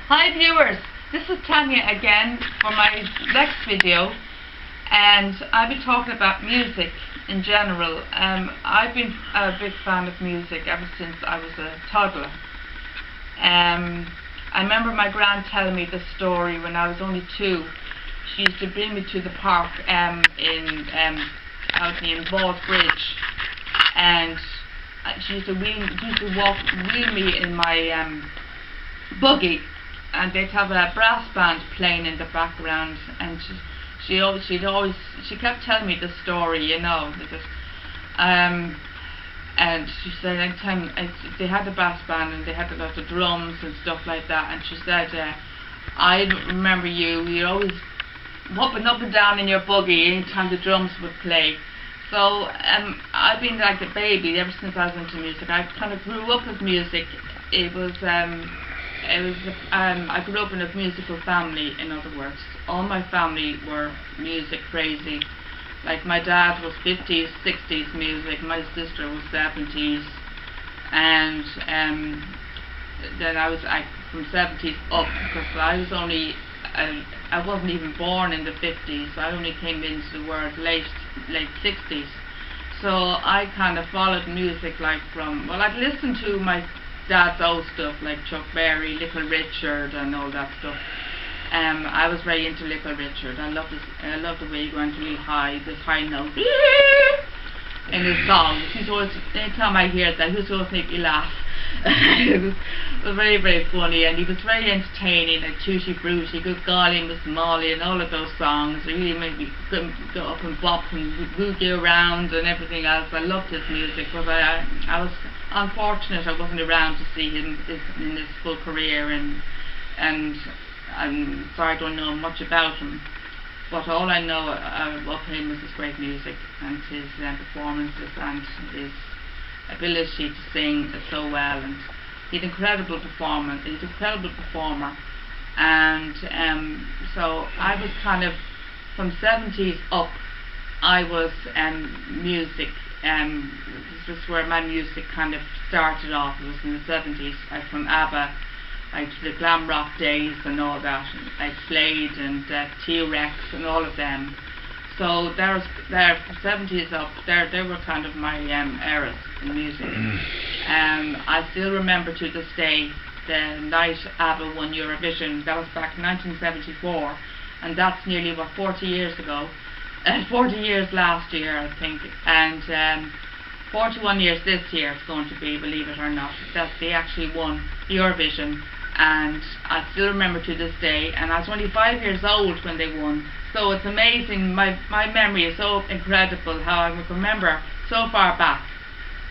Hi viewers, this is Tanya again for my next video, and I'll be talking about music in general. I've been a big fan of music ever since I was a toddler. I remember my gran telling me the story when I was only 2. She used to bring me to the park out in Bald Bridge, and she used to wheel me in my buggy, and they'd have a brass band playing in the background, and she kept telling me the story, you know, and she said anytime they had the brass band and they had a lot of drums and stuff like that, and she said, I remember you're always hopping up and down in your buggy anytime the drums would play. So I've been like a baby ever since I was into music. I kind of grew up with music. I grew up in a musical family, in other words. All my family were music crazy. Like my dad was 50s, 60s music, my sister was 70s, and then I was from 70s up, because I wasn't even born in the 50s. I only came into the world late 60s. So I kind of followed music I'd listened to my dad's old stuff like Chuck Berry, Little Richard and all that stuff. I was very into Little Richard. I loved the way he went really high, this high note in his songs. Anytime I hear that, he was always make me laugh. It was very, very funny, and he was very entertaining, like Tutti Frutti, Good Golly, Miss Molly, and all of those songs. It really made me go up and bop and boogie around and everything else. I loved his music, but I was unfortunate I wasn't around to see him in his full career, and so I don't know much about him. But all I know of him is his great music and his performances and his ability to sing so well, and he's an incredible performer. And so I was kind of from 70s up. I was music. This is where my music kind of started off. It was in the 70s. From ABBA, the glam rock days and all that. I played and T-Rex and all of them. So from 70s up, they were kind of my eras in music. I still remember to this day the night ABBA won Eurovision. That was back in 1974, and that's nearly 40 years ago. 40 years last year, I think, and 41 years this year it's going to be, believe it or not, that they actually won Eurovision. And I still remember to this day, and I was only 5 years old when they won. So it's amazing, my memory is so incredible how I would remember so far back.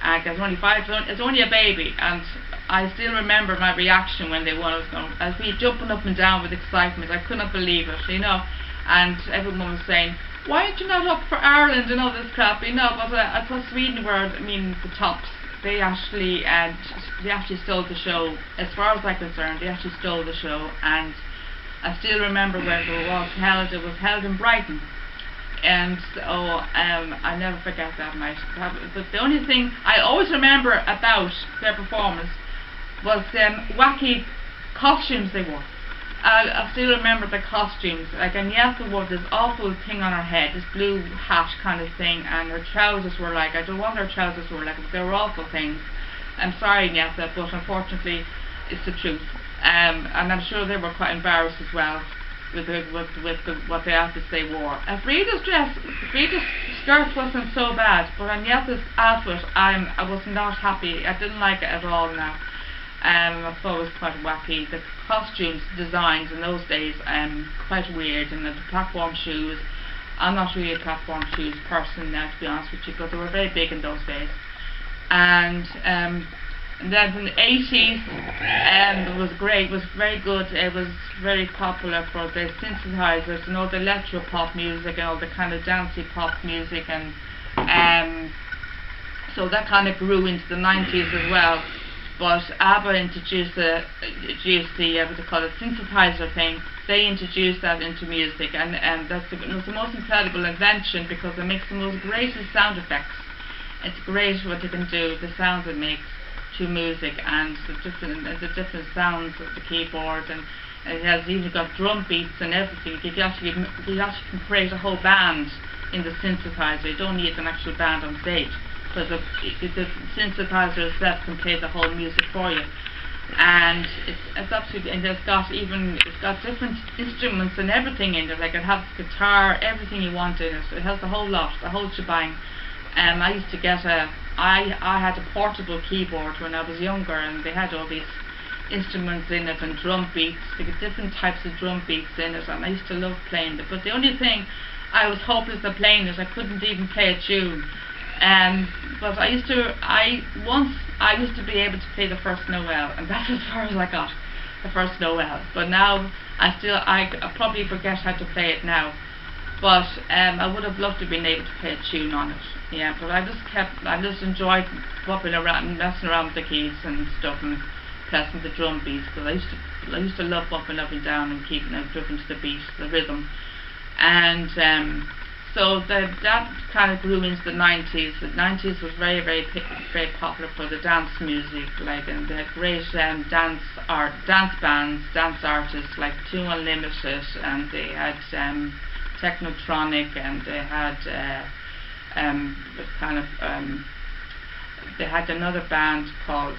I was only 5, it's only a baby, and I still remember my reaction when they won. I was jumping up and down with excitement. I could not believe it, you know. And everyone was saying, why aren't you not up for Ireland and all this crap, you know. But I thought Sweden were, the tops. They actually stole the show. As far as I'm concerned, they actually stole the show, and I still remember where it was held. It was held in Brighton, and so I never forget that night. But the only thing I always remember about their performance was wacky costumes they wore. I still remember the costumes. Like Agnetha wore this awful thing on her head, this blue hat kind of thing, and her trousers were I don't know what her trousers were like, but they were awful things. I'm sorry, Agnetha, but unfortunately it's the truth. And I'm sure they were quite embarrassed as well with what the outfits they wore. Frida's skirt wasn't so bad, but Agnetha's outfit, I was not happy. I didn't like it at all now. I thought it was quite wacky. The costumes, designs in those days, quite weird. And the platform shoes, I'm not really a platform shoes person now, to be honest with you, but they were very big in those days. And then from the 80s, it was great. It was very good. It was very popular for the synthesizers and all the electro pop music and all the kind of dancey pop music, and so that kind of grew into the 90s as well. But ABBA introduced the what they call it, synthesizer thing. They introduced that into music, and it was the most incredible invention, because it makes the most greatest sound effects. It's great what it can do, the sounds it makes. to music, and the different sounds of the keyboard, and it has even got drum beats and everything. You actually can create a whole band in the synthesizer. You don't need an actual band on stage, because the synthesizer itself can play the whole music for you. And it's absolutely, and it's got different instruments and everything in it. Like, it has guitar, everything you want in it. It has the whole lot, the whole shebang. I used to get I had a portable keyboard when I was younger, and they had all these instruments in it and drum beats. They get different types of drum beats in it, and I used to love playing it. But the only thing I was hopeless at playing is I couldn't even play a tune. But I used to be able to play the first Noel, and that's as far as I got, the first Noel. But now I probably forget how to play it now. But I would have loved to have been able to play a tune on it. Yeah, but I just enjoyed bopping around and messing around with the keys and stuff, and pressing the drum beats, because I used to love bopping up and down and keeping it driven to the beat, the rhythm. And so that kind of grew into the 90s. The 90s was very, very, very popular for the dance music, like, and they had great dance bands, dance artists like Two Unlimited, and they had Technotronic, and they had they had another band called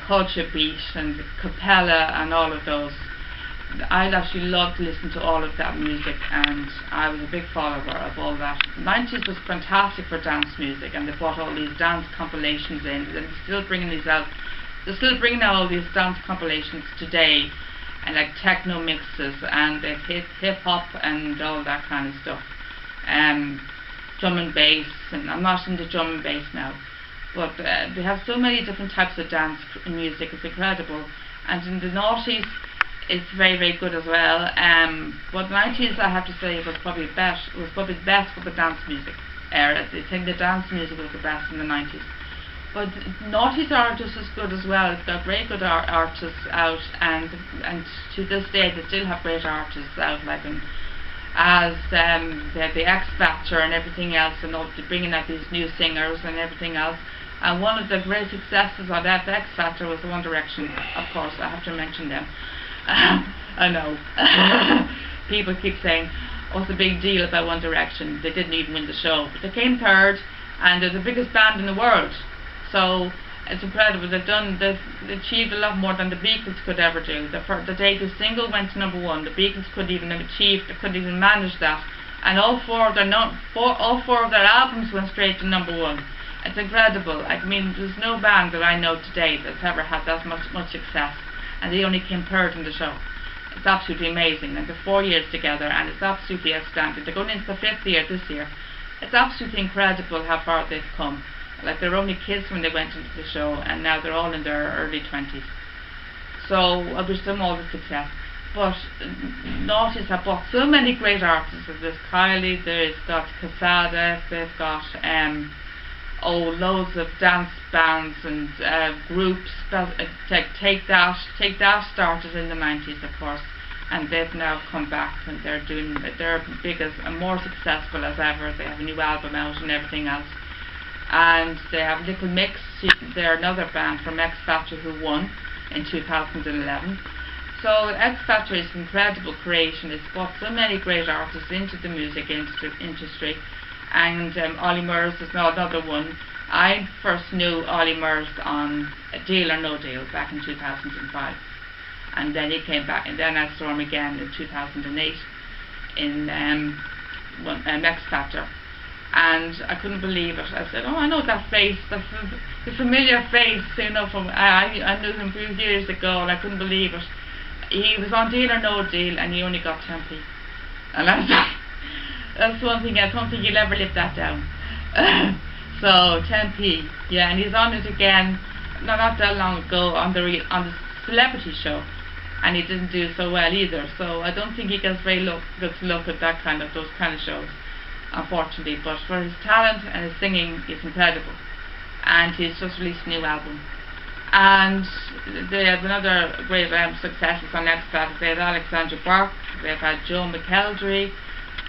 Culture Beat and Capella, and all of those. I'd actually love to listen to all of that music, and I was a big follower of all that. The 90s was fantastic for dance music, and they brought all these dance compilations in, and they're still bringing these out. They're still bringing out all these dance compilations today, and like techno mixes, and they've hip hop and all that kind of stuff. Drum and bass, and I'm not into drum and bass now, but they have so many different types of dance music. It's incredible. And in the noughties, it's very, very good as well. But the 90s, I have to say, was probably best for the dance music era. I think the dance music was the best in the 90s. But noughties are just as good as well. It's got great good artists out, and to this day they still have great artists out, like as they have the X Factor and everything else, and they're bringing out these new singers and everything else. And one of the great successes of that X Factor was One Direction. Of course, I have to mention them. I know. People keep saying, what's the big deal about One Direction? They didn't even win the show. But they came third, and they're the biggest band in the world. So it's incredible. They've achieved a lot more than the Beatles could ever do. The debut single went to #1. The Beatles couldn't even manage that. And all four of their albums went straight to #1. It's incredible. I mean, there's no band that I know today that's ever had that much success, and they only came third in the show. It's absolutely amazing, and they're 4 years together, and it's absolutely outstanding. They're going into the 5th year this year. It's absolutely incredible how far they've come. Like, they were only kids when they went into the show, and now they're all in their early 20s. So I wish them all the success. But noughties have brought so many great artists. There's Kylie, there's got Casada, they've got loads of dance bands and groups. Take That started in the 90s, of course, and they've now come back, and they're big and more successful as ever. They have a new album out and everything else. And they have Little Mix. They're another band from X Factor who won in 2011. So X Factor is an incredible creation. It's brought so many great artists into the music industry. And Ollie Murs is another one. I first knew Ollie Murs on Deal or No Deal back in 2005. And then he came back, and then I saw him again in 2008 in X Factor. And I couldn't believe it. I said, oh, I know that face, the familiar face, from I knew him a few years ago, and I couldn't believe it. He was on Deal or No Deal, and he only got 10p. And that's one thing, I don't think he'll ever live that down. So 10p, yeah, and he's on it again, not that long ago, on the Celebrity Show, and he didn't do so well either. So I don't think he gets very good luck at those kind of shows, unfortunately. But for his talent and his singing, he's incredible, and he's just released a new album. And they have another great successes on X Factor. They had Alexandra Burke, they've had Joe McElderry,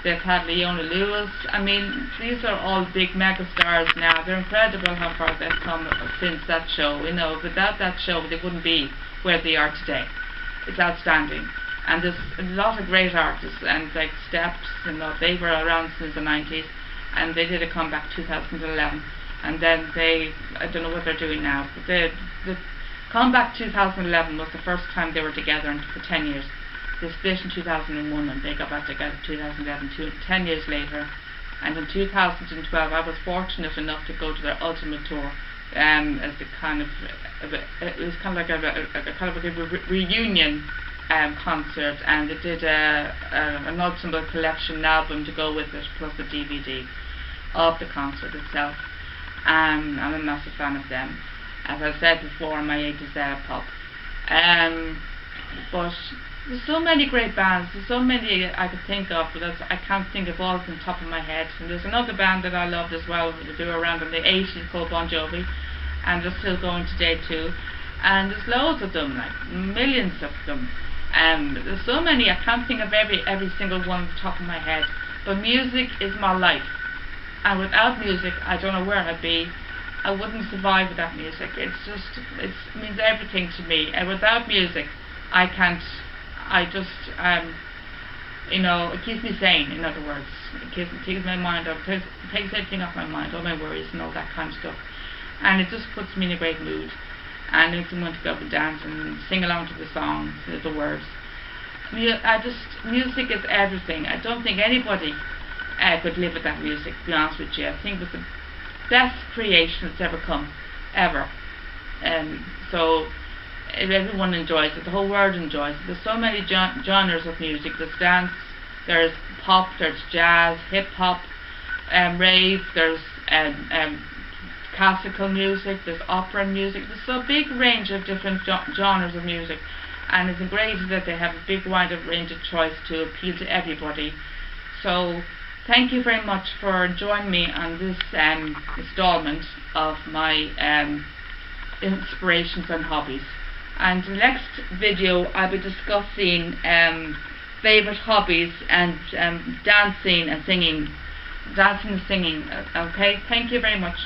They've had Leona Lewis. I mean, these are all big mega stars now. They're incredible how far they've come since that show. You know, without that show, they wouldn't be where they are today. It's outstanding. And there's a lot of great artists, and like Steps, you know, they were around since the 90s, and they did a comeback 2011. And then I don't know what they're doing now, but the comeback 2011 was the first time they were together for 10 years. They split in 2001 and they got back together in 2011, 10 years later. And in 2012 I was fortunate enough to go to their ultimate tour as a kind of, it was kind of like a reunion concert, and they did an ultimate collection album to go with it, plus a DVD of the concert itself. I'm a massive fan of them. As I said before, my age is pop. But there's so many great bands, there's so many I could think of, but I can't think of all of them on top of my head. And there's another band that I loved as well, they were around in the 80s, called Bon Jovi, and they're still going today too. And there's loads of them, like millions of them. There's so many, I can't think of every single one on the top of my head. But music is my life, and without music I don't know where I'd be. I wouldn't survive without music. It means everything to me. And without music I can't, you know, it keeps me sane, in other words. It takes my mind off, it takes everything off my mind, all my worries and all that kind of stuff. And it just puts me in a great mood. And it makes me want to go up and dance and sing along to the songs, the words. Music is everything. I don't think anybody could live without music, to be honest with you. I think it's the best creation that's ever come, ever. So everyone enjoys it, the whole world enjoys it. There's so many genres of music. There's dance, there's pop, there's jazz, hip hop, rave, there's classical music, there's opera music. There's a big range of different genres of music, and it's great that they have a big wide range of choice to appeal to everybody. So thank you very much for joining me on this installment of my inspirations and hobbies. And the next video I'll be discussing favourite hobbies and dancing and singing. Okay, thank you very much.